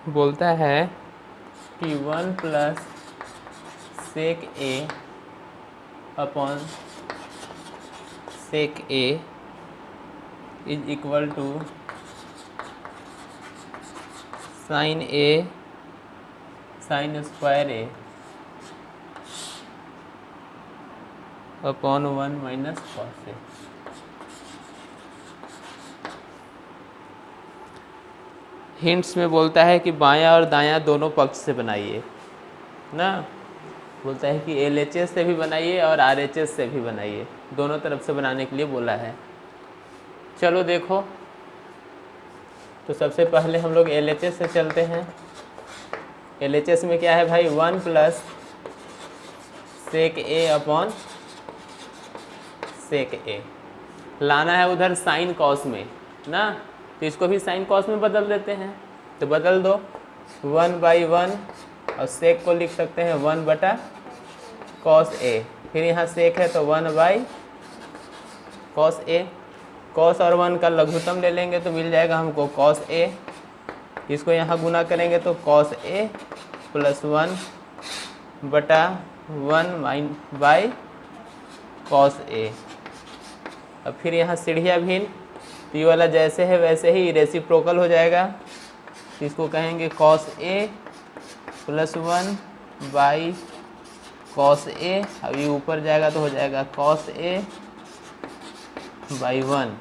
बोलता है कि 1 plus sec A upon sec A is equal to sine A sine square A upon 1 minus cos A. Hints में बोलता है कि बायां और दायां दोनों पक्ष से बनाइए ना। बोलता है कि LHS से भी बनाइए और RHS से भी बनाइए, दोनों तरफ से बनाने के लिए बोला है। चलो देखो, तो सबसे पहले हम लोग LHS से चलते हैं। LHS में क्या है भाई, 1 plus sec A upon sec ए। लाना है उधर साइन कॉस में ना, तो इसको भी साइन कॉस में बदल देते हैं, तो बदल दो 1/1 और सेक को लिख सकते हैं 1 बटा कॉस ए। फिर यहाँ सेक है तो 1 बाई कॉस ए। कॉस और 1 का लघुत्तम ले लेंगे तो मिल जाएगा हमको कॉस ए। इसको यहाँ गुना करेंगे तो कॉस ए प्लस 1 बटा 1 बाई कॉस ए। अब फिर यहाँ सीढ़िया भिन्न, तो ये वाला जैसे है वैसे ही रेसिप्रोकल हो जाएगा, तो इसको कहेंगे cos A plus 1 by cos A. अब ये ऊपर जाएगा तो हो जाएगा कॉस ए बाई 1।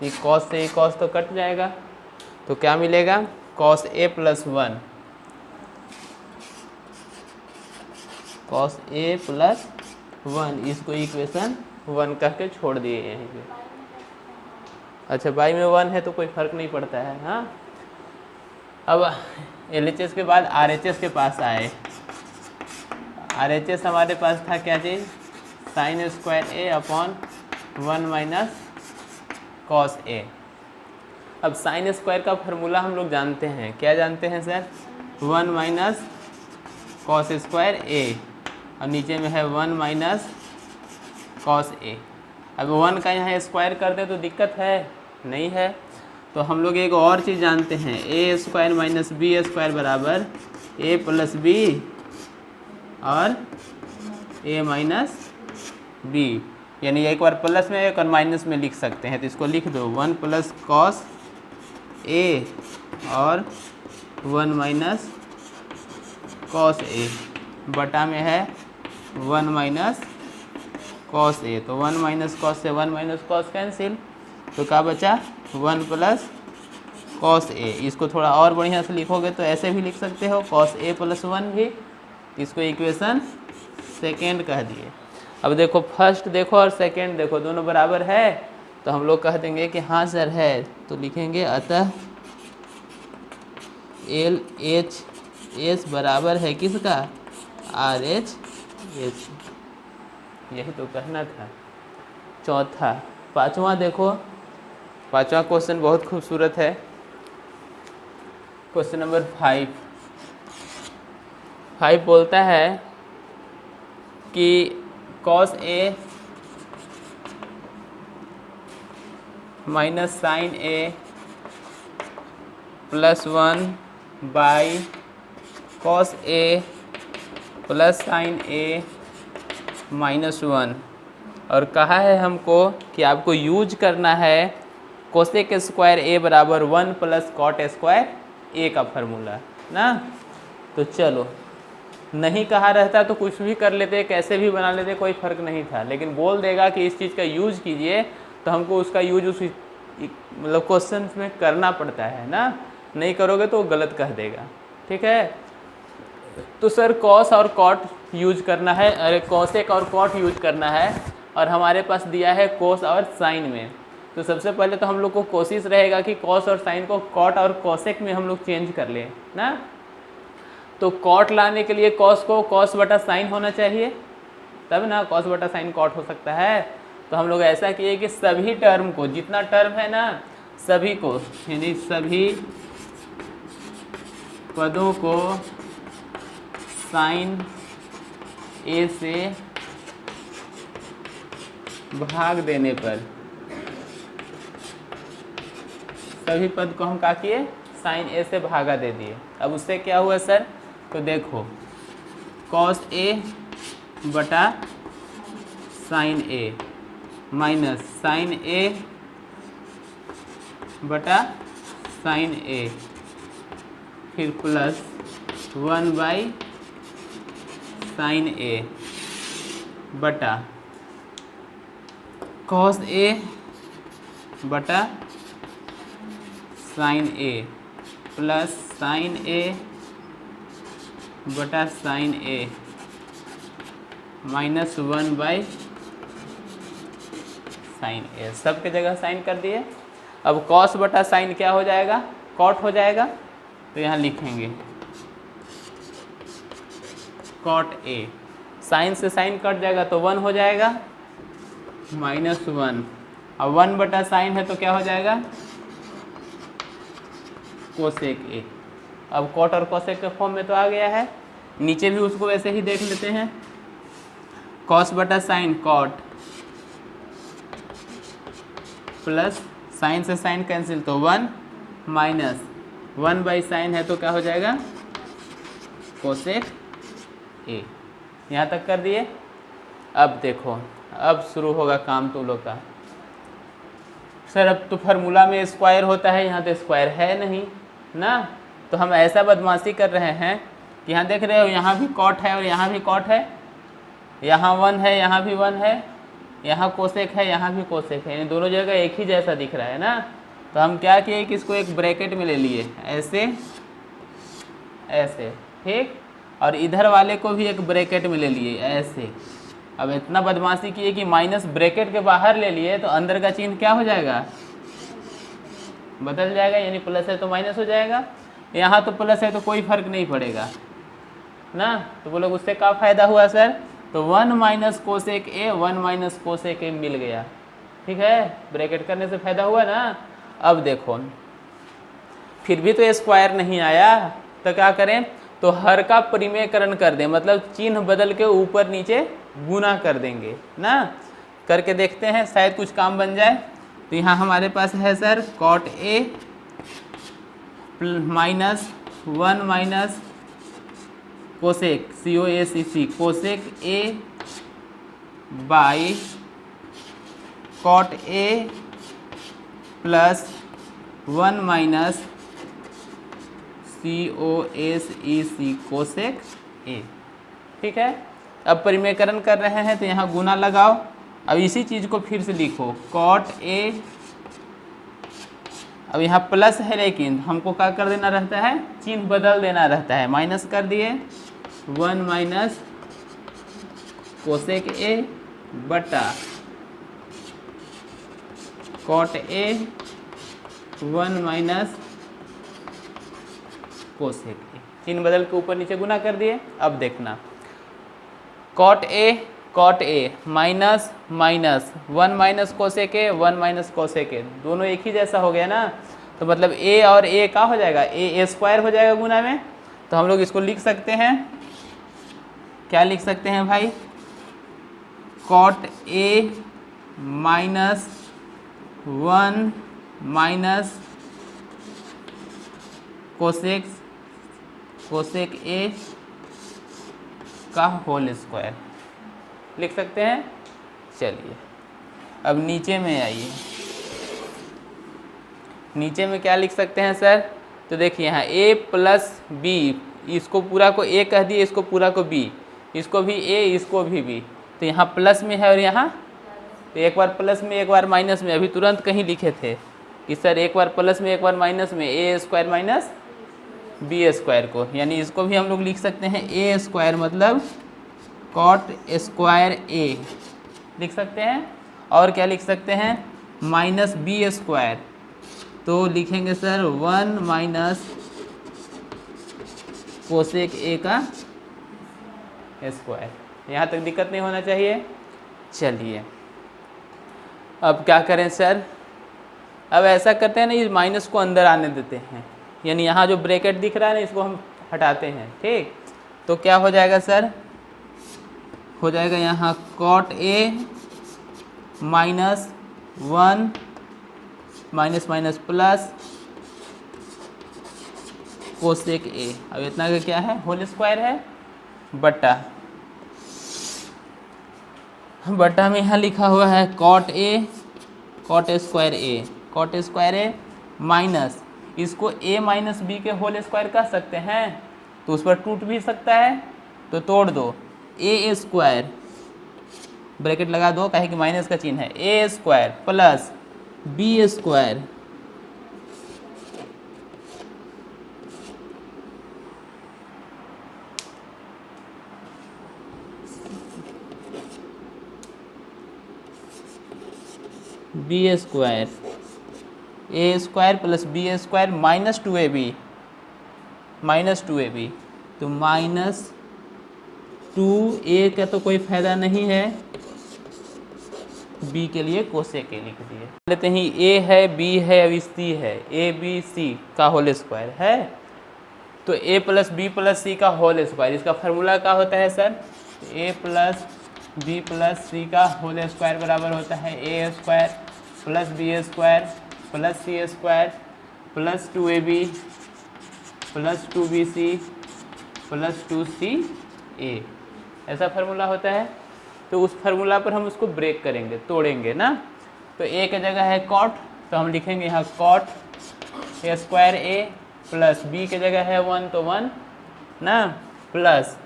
ये कॉस से ये कॉस तो कट जाएगा, तो क्या मिलेगा, cos A plus 1, cos A plus 1। इसको इक्वेशन 1 कह के छोड़ दिए यहीं पे। अच्छा, बाई में 1 है तो कोई फर्क नहीं पड़ता है। हाँ, अब LHS के बाद RHS के पास आए। RHS हमारे पास था क्या चीज़, sign square A upon 1 minus cos A. अब साइन स्क्वायर का फार्मूला हम लोग जानते हैं, क्या जानते हैं सर, 1 माइनस कॉस स्क्वायर ए, और नीचे में है 1 माइनस कॉस ए। अब 1 का यहाँ स्क्वायर कर दे तो दिक्कत है नहीं है, तो हम लोग एक और चीज़ जानते हैं, ए स्क्वायर माइनस बी स्क्वायर बराबर ए प्लस बी और ए माइनस बी। यानी एक बार प्लस में एक और माइनस में लिख सकते हैं, तो इसको लिख दो 1 प्लस कॉस ए और 1 माइनस कॉस ए बटा में है 1 माइनस कॉस ए। तो 1 माइनस कॉस से 1 माइनस कॉस कैंसिल, तो क्या बचा 1 प्लस कॉस ए। इसको थोड़ा और बढ़िया से लिखोगे तो ऐसे भी लिख सकते हो, कॉस ए प्लस 1 भी। इसको इक्वेशन सेकेंड कह दिए। अब देखो, फर्स्ट देखो और सेकेंड देखो, दोनों बराबर है, तो हम लोग कह देंगे कि हाँ सर है, तो लिखेंगे अतः LHS बराबर है किसका, RHS। यही तो कहना था। चौथा, पांचवा देखो, पांचवा क्वेश्चन बहुत खूबसूरत है। क्वेश्चन नंबर 5 बोलता है कि cos A minus sine A plus 1 by cos A plus sine A minus 1, और कहा है हमको कि आपको यूज करना है कोसेक स्क्वायर ए बराबर 1 प्लस कॉट स्क्वायर ए का फार्मूला ना। तो चलो, नहीं कहा रहता तो कुछ भी कर लेते, कैसे भी बना लेते, कोई फ़र्क नहीं था, लेकिन बोल देगा कि इस चीज़ का यूज कीजिए, तो हमको उसका यूज उस मतलब क्वेश्चन में करना पड़ता है ना। नहीं करोगे तो वो गलत कह देगा, ठीक है। तो सर कॉस और कॉट यूज करना है, अरे कॉसेक और कॉट यूज करना है, और हमारे पास दिया है कोस और साइन में। तो सबसे पहले तो हम लोग को कोशिश रहेगा कि कॉस और साइन को कॉट और कॉसेक में हम लोग चेंज कर लें ना। तो कॉट लाने के लिए कॉस को कॉस बटा साइन होना चाहिए, तब ना कॉस बटा साइन कॉट हो सकता है। तो हम लोग ऐसा किए कि सभी टर्म को, जितना टर्म है ना सभी को, यानी सभी पदों को साइन ए से भाग देने पर, सभी पद को हम क्या किए, साइन ए से भागा दे दिए। अब उससे क्या हुआ सर, तो देखो कॉस ए बटा साइन ए माइनस साइन ए बटा साइन ए, फिर प्लस 1 साइन ए बटा कॉस ए बटा साइन ए प्लस साइन ए बटा साइन ए माइनस 1 साइन ए, सब के जगह साइन कर दिए। अब कॉस बटा साइन क्या हो जाएगा, कॉट हो जाएगा, तो यहाँ लिखेंगे कॉट ए, साइन से साइन कट जाएगा तो 1 हो जाएगा -1, अब 1 बटा साइन है तो क्या हो जाएगा कोसेक ए। अब कॉट और कोसेक के फॉर्म में तो आ गया है, नीचे भी उसको वैसे ही देख लेते हैं। कॉस बटा साइन कॉट प्लस साइन से साइन कैंसिल तो 1 माइनस 1 साइन है तो क्या हो जाएगा कोसेक ए। यहाँ तक कर दिए। अब देखो अब शुरू होगा काम तुम लोग का। सर अब तो फार्मूला में स्क्वायर होता है, यहाँ तो स्क्वायर है नहीं ना, तो हम ऐसा बदमाशी कर रहे हैं कि यहाँ देख रहे हो यहाँ भी कॉट है और यहाँ भी कॉट है, यहाँ 1 है यहाँ भी 1 है, यहाँ कोसेक है यहाँ भी कोसेक है, दोनों जगह एक ही जैसा दिख रहा है ना। तो हम क्या किए कि इसको एक ब्रैकेट में ले लिए ऐसे ऐसे, ठीक, और इधर वाले को भी एक ब्रैकेट में ले लिए ऐसे। अब इतना बदमाशी किए कि माइनस ब्रैकेट के बाहर ले लिए तो अंदर का चिन्ह क्या हो जाएगा बदल जाएगा, यानी प्लस है तो माइनस हो जाएगा, यहाँ तो प्लस है तो कोई फर्क नहीं पड़ेगा ना। तो बोलो उससे क्या फ़ायदा हुआ सर, तो 1 minus cosec A 1 minus cosec A मिल गया, ठीक है, ब्रैकेट करने से फ़ायदा हुआ ना। अब देखो फिर भी तो स्क्वायर नहीं आया तो क्या करें, तो हर का परिमेयकरण कर दें, मतलब चिन्ह बदल के ऊपर नीचे गुना कर देंगे ना। करके देखते हैं शायद कुछ काम बन जाए। तो यहाँ हमारे पास है sir cot A minus 1 minus cosec COSEC cosec A by cot A plus 1 minus COSEC cosec A, ठीक है। अब परिमेयकरण कर रहे हैं तो यहाँ गुना लगाओ। अब इसी चीज़ को फिर से लिखो कॉट ए, अब यहाँ प्लस है लेकिन हमको क्या कर देना रहता है, चिन्ह बदल देना रहता है, माइनस कर दिए 1 माइनस कोसेक ए बटा cot A 1 minus cosec A, चिन्ह बदल के ऊपर नीचे गुना कर दिए। अब देखना cot A minus minus 1 minus cosec A 1 minus cosec A, दोनों एक ही जैसा हो गया ना, तो मतलब ए और ए का हो जाएगा ए स्क्वायर हो जाएगा गुना में। तो हम लोग इसको लिख सकते हैं, क्या लिख सकते हैं भाई, cot A minus 1 minus cosec A का होल स्क्वायर लिख सकते हैं। चलिए अब नीचे में आइए, नीचे में क्या लिख सकते हैं सर, तो देखिए यहाँ a प्लस बी, इसको पूरा को a कह दिए, इसको पूरा को b, इसको भी a इसको भी b, तो यहाँ प्लस में है और यहाँ तो एक बार प्लस में एक बार माइनस में। अभी तुरंत कहीं लिखे थे कि सर एक बार प्लस में एक बार माइनस में, a square minus b square को, यानी इसको भी हम लोग लिख सकते हैं a स्क्वायर मतलब कॉट स्क्वायर ए लिख सकते हैं। और क्या लिख सकते हैं, माइनस बी स्क्वायर, तो लिखेंगे सर 1 माइनस कोसेक ए का स्क्वायर। यहाँ तक दिक्कत नहीं होना चाहिए। चलिए अब क्या करें सर, अब ऐसा करते हैं ना, इस माइनस को अंदर आने देते हैं, यानी यहाँ जो ब्रैकेट दिख रहा है ना इसको हम हटाते हैं, ठीक। तो क्या हो जाएगा सर, हो जाएगा यहाँ cot A minus 1 minus minus plus cosec A. अब इतना का क्या है, होल स्क्वायर है, बटा में यहाँ लिखा हुआ है कॉट स्क्वायर ए माइनस, इसको a माइनस बी के होल स्क्वायर कह सकते हैं, तो उस पर टूट भी सकता है, तो तोड़ दो, ए स्क्वायर ब्रैकेट लगा दो, काहे कि माइनस का चिन्ह है, a square plus b square b square a square plus b square minus 2ab, तो माइनस 2a का तो कोई फायदा नहीं है, b के लिए कोसेक ए लिख दिए। लेते हैं a है, b है, अभी c है, a b c का होल स्क्वायर है, तो a plus b plus c का होल स्क्वायर, इसका फार्मूला क्या होता है sir, a plus b plus c का होल स्क्वायर बराबर होता है a square plus b square plus c square plus 2ab plus 2bc plus 2ca, ऐसा फार्मूला होता है। तो उस फार्मूला पर हम उसको ब्रेक करेंगे, तोड़ेंगे ना, तो a की जगह है कॉट, तो हम लिखेंगे यहाँ cot A square A plus b की जगह है 1 तो 1 ना, प्लस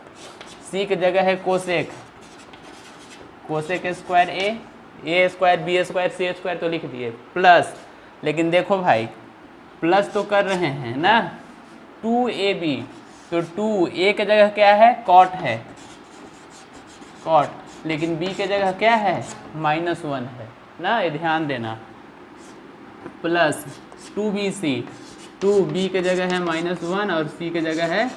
c की जगह है cosec square a square b square C square तो लिख दिए, प्लस, लेकिन देखो भाई प्लस तो कर रहे हैं ना, 2ab, तो 2a की जगह क्या है, कॉट है, लेकिन b की जगह क्या है, -1 है ना, ये ध्यान देना, प्लस 2bc, 2b की जगह है -1 और c की जगह है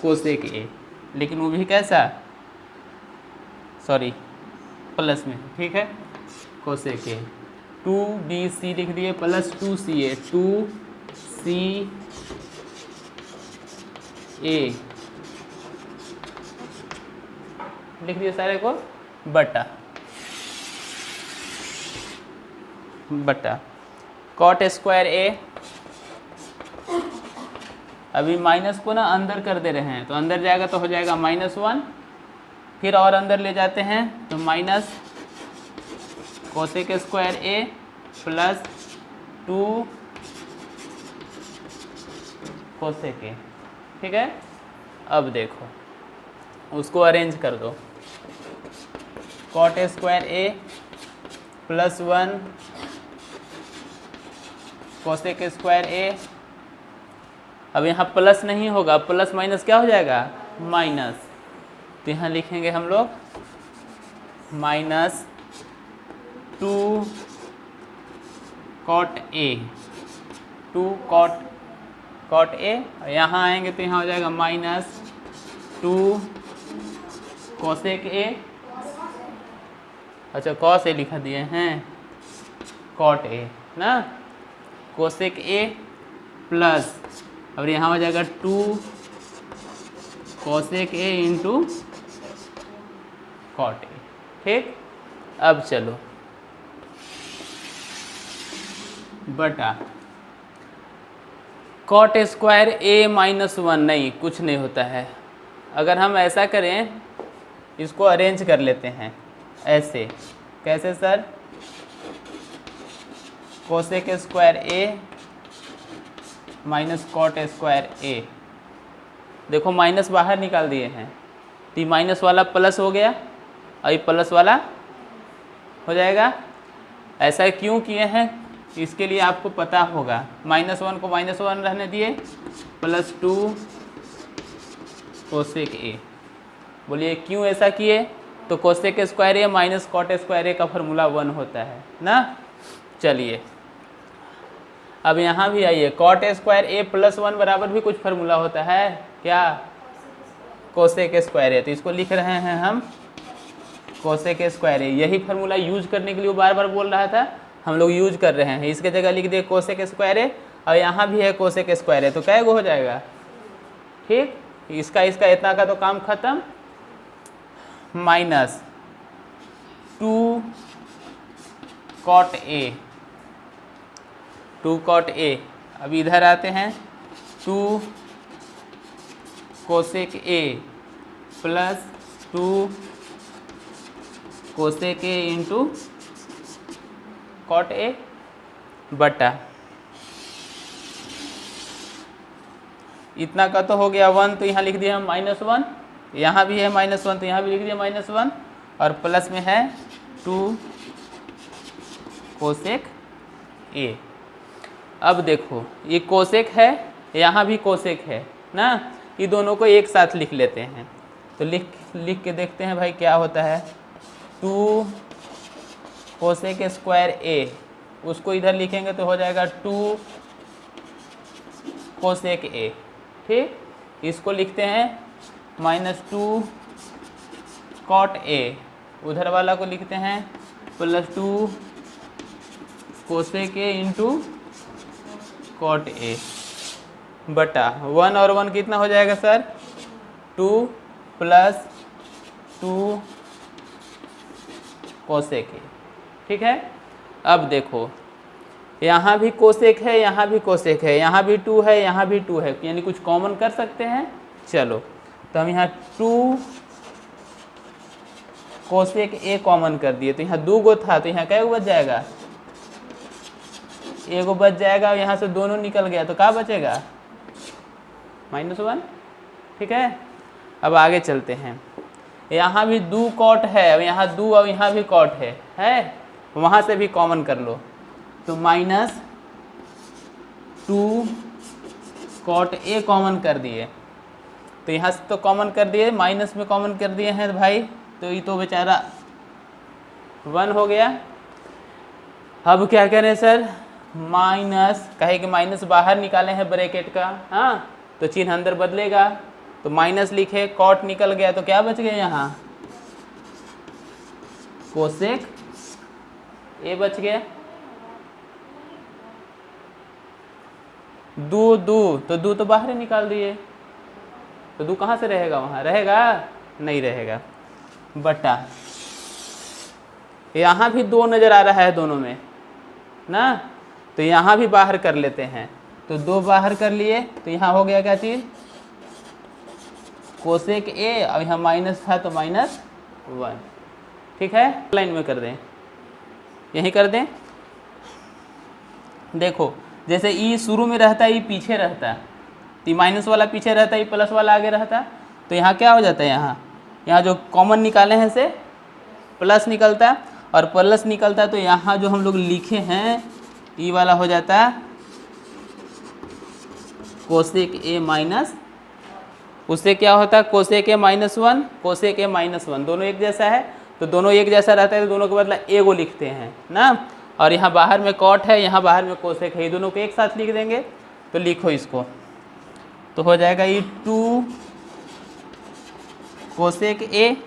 कोसेक ए, लेकिन वो भी कैसा, सॉरी प्लस में, ठीक है, कोसेक ए, 2bc लिख दिए प्लस 2ca, 2ca लिख दिए सारे को, बटा कॉट स्क्वायर ए, अभी माइनस को ना अंदर कर दे रहे हैं, तो अंदर जाएगा तो हो जाएगा -1, फिर और अंदर ले जाते हैं तो minus cosec square A plus 2 cosec A, ठीक है। अब देखो उसको अरेंज कर दो, cot square A plus 1 cosec square ए, अब यहाँ प्लस नहीं होगा, प्लस माइनस क्या हो जाएगा, माइनस, तो यहाँ लिखेंगे हम लोग -2 कॉट ए, 2 कॉट ए, यहाँ आएंगे तो यहाँ हो जाएगा -2 कोसेक ए, अच्छा कॉस ए लिखा दिए हैं, कॉट ए ना, कोसेक ए प्लस, अब यहाँ हो जाएगा 2 cosec A into cot A, ठीक। अब चलो बटा कॉट स्क्वायर ए -1, नहीं कुछ नहीं होता है, अगर हम ऐसा करें, इसको अरेंज कर लेते हैं ऐसे, कैसे सर, कोसेक स्क्वायर ए माइनस कॉट स्क्वायर ए, देखो माइनस बाहर निकाल दिए हैं, तो माइनस वाला प्लस हो गया और ये प्लस वाला हो जाएगा, ऐसा क्यों किए हैं इसके लिए आपको पता होगा, -1 को -1 रहने दिए, प्लस 2 कोसेक ए, बोलिए क्यों ऐसा किए, तो कोसेक स्क्वायर ए माइनस कॉट स्क्वायर ए का फार्मूला 1 होता है ना। चलिए अब यहाँ भी आइए, कॉट स्क्वायर ए प्लस 1 बराबर भी कुछ फार्मूला होता है क्या, कोसेक स्क्वायर ए, तो इसको लिख रहे हैं हम कोसेक स्क्वायर ए, यही फार्मूला यूज करने के लिए वो बार बार बोल रहा था, हम लोग यूज कर रहे हैं, इसके जगह लिख दिए कोसेक स्क्वायर ए, और यहाँ भी है कोसेक स्क्वायर ए, तो कै गो हो जाएगा, ठीक, इसका इतना का तो काम खत्म, -2 कॉट ए, 2 कॉट ए, अब इधर आते हैं, 2 cosec A plus 2 cosec A into cot A बटा इतना का तो हो गया 1, तो यहाँ लिख दिया हम -1, यहाँ भी है -1 तो यहाँ भी लिख दिया -1, और प्लस में है 2 कोसेक ए। अब देखो ये कोसेक है, यहाँ भी कोसेक है ना, ये दोनों को एक साथ लिख लेते हैं। तो लिख के देखते हैं भाई क्या होता है। 2 कोसेक स्क्वायर ए, उसको इधर लिखेंगे तो हो जाएगा 2 कोसेक ए। ठीक, इसको लिखते हैं -2 कॉट ए, उधर वाला को लिखते हैं +2 cosec A into cot A बटा 1 और 1 कितना हो जाएगा सर, 2 + 2 कोसेक ए। ठीक है, अब देखो यहाँ भी कोसेक है, यहाँ भी कोसेक है, यहाँ भी 2 है, यहाँ भी 2 है, यानी कुछ कॉमन कर सकते हैं। चलो तो हम यहाँ 2 कोसेक ए कॉमन कर दिए, तो यहाँ 2 गो था, तो यहाँ क्या बच जाएगा, एगो बच जाएगा, और यहाँ से दोनों निकल गया तो क्या बचेगा, -1। ठीक है, अब आगे चलते हैं। यहाँ भी 2 कॉट है, अब यहाँ 2 और यहाँ भी कॉट है, वहाँ से भी कॉमन कर लो, तो -2 कॉट ए कॉमन कर दिए, तो यहाँ से तो कॉमन कर दिए, माइनस में कॉमन कर दिए हैं भाई, तो ये तो बेचारा 1 हो गया। अब क्या करें सर, माइनस, कहे कि माइनस बाहर निकाले हैं ब्रैकेट का, हाँ तो चिन्ह अंदर बदलेगा, तो माइनस लिखे, कॉट निकल गया, तो क्या बच गया यहाँ, कोसेक ए बच गया। 2 तो 2 तो बाहर ही निकाल दिए, तो 2 कहाँ से रहेगा, वहाँ रहेगा नहीं रहेगा, बटा यहाँ भी 2 नज़र आ रहा है दोनों में ना, तो यहाँ भी बाहर कर लेते हैं, तो 2 बाहर कर लिए, तो यहाँ हो गया क्या चीज़, कोसेक ए, अब यहाँ माइनस था तो -1। ठीक है, लाइन में कर दें, यहीं कर दें। देखो जैसे ई शुरू में रहता है, ई पीछे रहता, तो माइनस वाला पीछे रहता, ई प्लस वाला आगे रहता, तो यहाँ क्या हो जाता है, यहाँ जो कॉमन निकाले हैं से प्लस निकलता, और प्लस निकलता तो यहाँ जो हम लोग लिखे हैं ई वाला हो जाता कोसेक ए माइनस, उससे क्या होता है कोसेक ए -1, कोसेक ए -1 दोनों एक जैसा है, तो दोनों एक जैसा रहता है, तो दोनों के बदला ए को लिखते हैं ना, और यहाँ बाहर में कॉट है, यहाँ बाहर में कोसेक है, ये दोनों को एक साथ लिख देंगे, तो लिखो इसको, तो हो जाएगा ये 2 कोसेक ए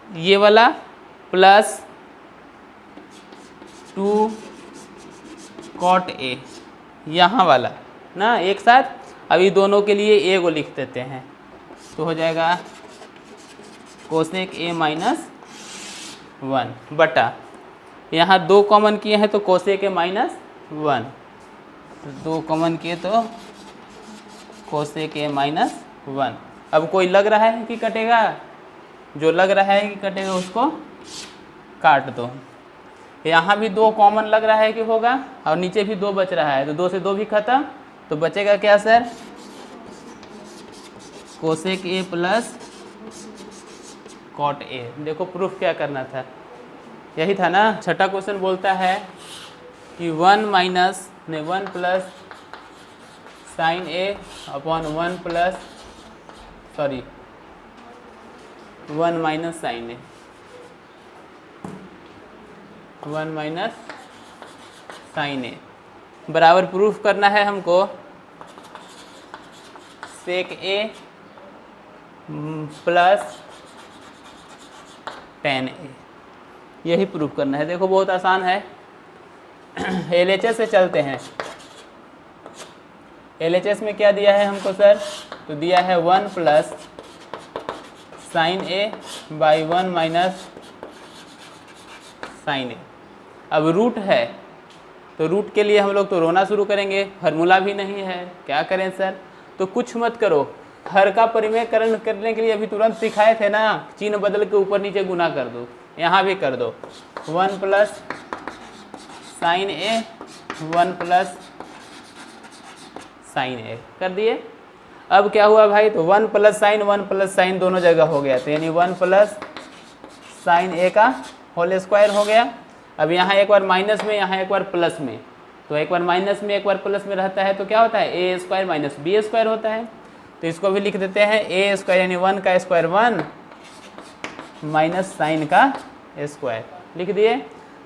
ये वाला प्लस 2 कॉट ए यहाँ वाला ना, एक साथ। अभी दोनों के लिए ए को लिख देते हैं, तो हो जाएगा कोसेक ए -1 बटा यहाँ 2 कॉमन किए हैं तो कोसेक ए -1, तो 2 कॉमन किए तो कोसेक ए -1। अब कोई लग रहा है कि कटेगा, जो लग रहा है कि कटेगा उसको काट दो। यहाँ भी 2 कॉमन लग रहा है कि होगा, और नीचे भी 2 बच रहा है, तो 2 से 2 भी खत्म, तो बचेगा क्या sir, cosec A plus cot A. देखो प्रूफ क्या करना था, यही था ना। छठा क्वेश्चन बोलता है कि 1 प्लस साइन ए अपॉन 1 माइनस साइन ए, 1 माइनस साइन ए बराबर प्रूफ करना है हमको सेक ए प्लस टेन ए, यही प्रूफ करना है। देखो बहुत आसान है। LHS से चलते हैं। LHS में क्या दिया है हमको सर, तो दिया है 1 plus sine A by 1 minus sine A. अब रूट है तो रूट के लिए हम लोग तो रोना शुरू करेंगे, फार्मूला भी नहीं है, क्या करें सर। तो कुछ मत करो, हर का परिमेयकरण करने के लिए अभी तुरंत सिखाए थे ना, चिन्ह बदल के ऊपर नीचे गुना कर दो, यहाँ भी कर दो 1 प्लस साइन ए 1 प्लस साइन ए कर दिए। अब क्या हुआ भाई, तो 1 प्लस साइन दोनों जगह हो गया, तो यानी 1 प्लस साइन ए का होल स्क्वायर हो गया। अब यहाँ एक बार माइनस में, यहाँ एक बार प्लस में, तो एक बार माइनस में एक बार प्लस में रहता है तो क्या होता है, a square minus B square होता है। तो इसको भी लिख देते हैं ए स्क्वायर यानी 1 का स्क्वायर 1 माइनस साइन का स्क्वायर लिख दिए।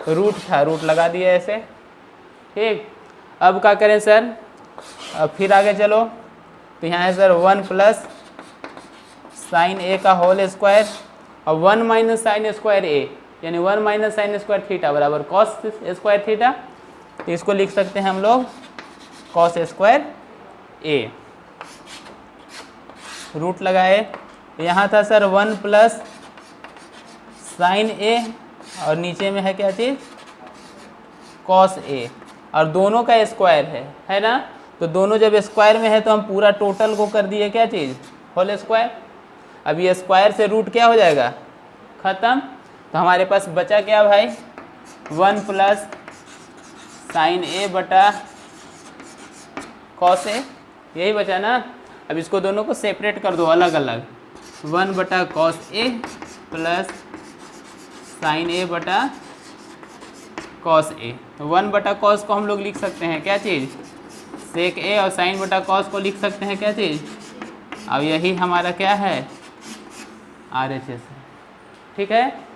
तो रूट था, रूट लगा दिए ऐसे, ठीक। अब क्या करें सर, अब फिर आगे चलो, तो यहाँ है सर 1 प्लस साइन ए का होल स्क्वायर और 1 माइनस साइन स्क्वायर ए यानी 1 माइनस साइन स्क्वायर थीटा बराबर कॉस स्क्वायर थीटा। तो इसको लिख सकते हैं हम लोग कॉस स्क्वायर ए, रूट लगाए। यहाँ था सर 1 प्लस साइन ए और नीचे में है क्या चीज़, कॉस ए, और दोनों का स्क्वायर है ना। तो दोनों जब स्क्वायर में है तो हम पूरा टोटल को कर दिए क्या चीज़, होल स्क्वायर। अब ये स्क्वायर से रूट क्या हो जाएगा, ख़त्म। तो हमारे पास बचा क्या भाई, 1 प्लस साइन ए बटा कॉस ए, यही बचा ना। अब इसको दोनों को सेपरेट कर दो अलग अलग, 1 बटा कॉस ए प्लस साइन ए बटा कॉस ए। तो 1 बटा कॉस को हम लोग लिख सकते हैं क्या चीज़, सेक ए, और साइन बटा कॉस को लिख सकते हैं क्या चीज़, अब यही हमारा क्या है RHS है, ठीक है।